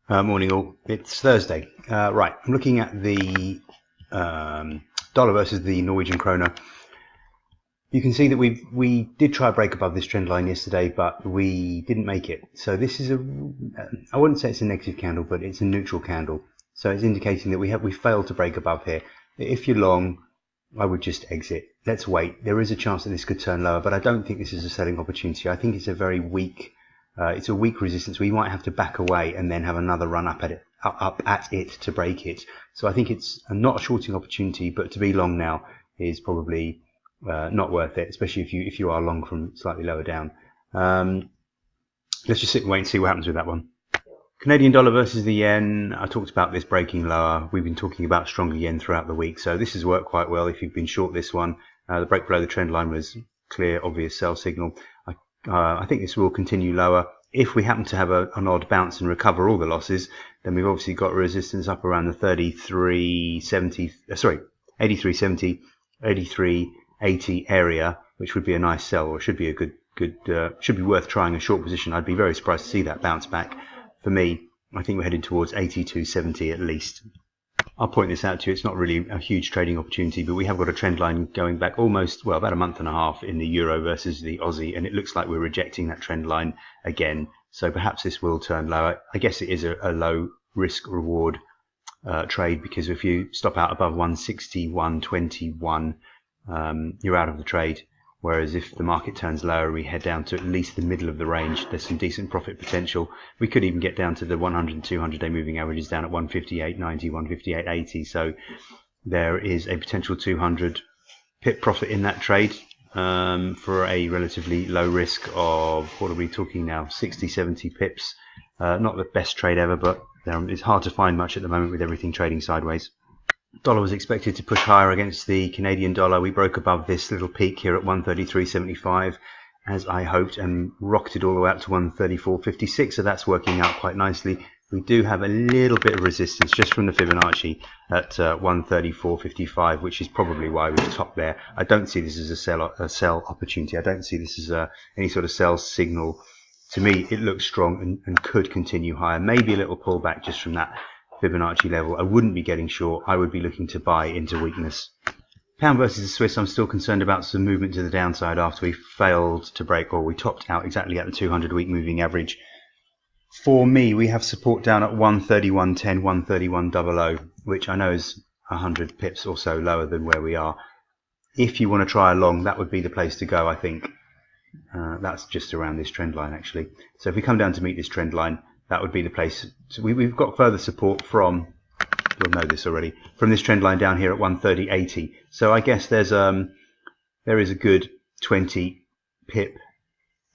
Morning all. It's Thursday. Right, I'm looking at the dollar versus the Norwegian kroner. You can see that we did try a break above this trend line yesterday, but we didn't make it. So this is I wouldn't say it's a negative candle, but it's a neutral candle. So it's indicating that we failed to break above here. If you're long, I would just exit. Let's wait. There is a chance that this could turn lower, but I don't think this is a selling opportunity. I think it's a very weak. It's a weak resistance. We might have to back away and then have another run up at it to break it. So I think it's not a shorting opportunity, but to be long now is probably not worth it, especially if you are long from slightly lower down. Let's just sit and wait and see what happens with that one. Canadian dollar versus the yen. I talked about this breaking lower. We've been talking about stronger yen throughout the week, so this has worked quite well if you've been short this one. The break below the trend line was clear, obvious sell signal. I think this will continue lower. If we happen to have an odd bounce and recover all the losses, then we've obviously got resistance up around the 83.70, 83.80 area, which would be a nice sell, or should be a should be worth trying a short position. I'd be very surprised to see that bounce back. For me, I think we're headed towards 82.70 at least. I'll point this out to you. It's not really a huge trading opportunity, but we have got a trend line going back about a month and a half in the euro versus the Aussie, and it looks like we're rejecting that trend line again. So perhaps this will turn lower. I guess it is a low risk reward trade, because if you stop out above 161.21, you're out of the trade. Whereas if the market turns lower, we head down to at least the middle of the range. There's some decent profit potential. We could even get down to the 100 and 200 day moving averages down at 158.90, 158.80. So there is a potential 200 pip profit in that trade for a relatively low risk of, what are we talking now, 60, 70 pips. Not the best trade ever, but it's hard to find much at the moment with everything trading sideways. Dollar was expected to push higher against the Canadian dollar. We broke above this little peak here at 133.75 as I hoped, and rocketed all the way up to 134.56, so that's working out quite nicely. We do have a little bit of resistance just from the Fibonacci at 134.55, which is probably why we've topped there. I don't see this as a sell opportunity. I don't see this as any sort of sell signal. To me, it looks strong and could continue higher. Maybe a little pullback just from that Fibonacci level. I wouldn't be getting short. I would be looking to buy into weakness. Pound versus the Swiss, I'm still concerned about some movement to the downside after we failed to break, or we topped out exactly at the 200-week moving average. For me, we have support down at 131.10, 131.00, which I know is 100 pips or so lower than where we are. If you want to try a long, that would be the place to go, I think. That's just around this trend line, actually. So if we come down to meet this trend line, that would be the place. So we've got further support from, you'll know this already, from this trend line down here at 130.80. So I guess there is a good 20 pip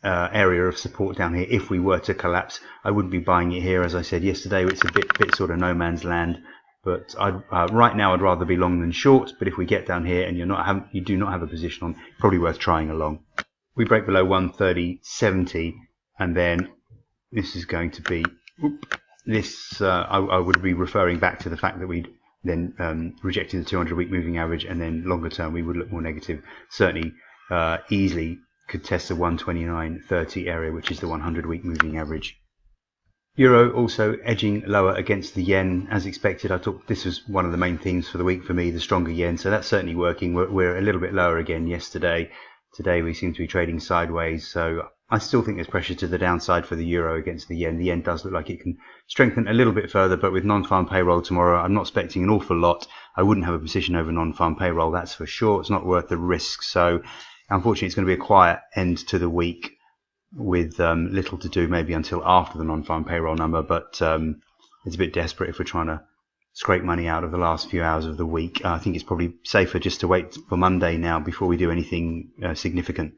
area of support down here if we were to collapse. I wouldn't be buying it here, as I said yesterday. It's a bit sort of no man's land. But right now I'd rather be long than short. But if we get down here and you do not have a position on, probably worth trying a long. We break below 130.70, and then this is going to be this. I would be referring back to the fact that we'd then rejected the 200-week moving average, and then longer term we would look more negative. Certainly, easily could test the 129.30 area, which is the 100-week moving average. Euro also edging lower against the yen as expected. I thought this was one of the main themes for the week for me, the stronger yen. So that's certainly working. We're a little bit lower again yesterday. Today we seem to be trading sideways. So I still think there's pressure to the downside for the euro against the yen. The yen does look like it can strengthen a little bit further, but with non-farm payroll tomorrow, I'm not expecting an awful lot. I wouldn't have a position over non-farm payroll, that's for sure. It's not worth the risk. So unfortunately, it's going to be a quiet end to the week with little to do maybe until after the non-farm payroll number. But it's a bit desperate if we're trying to scrape money out of the last few hours of the week. I think it's probably safer just to wait for Monday now before we do anything significant.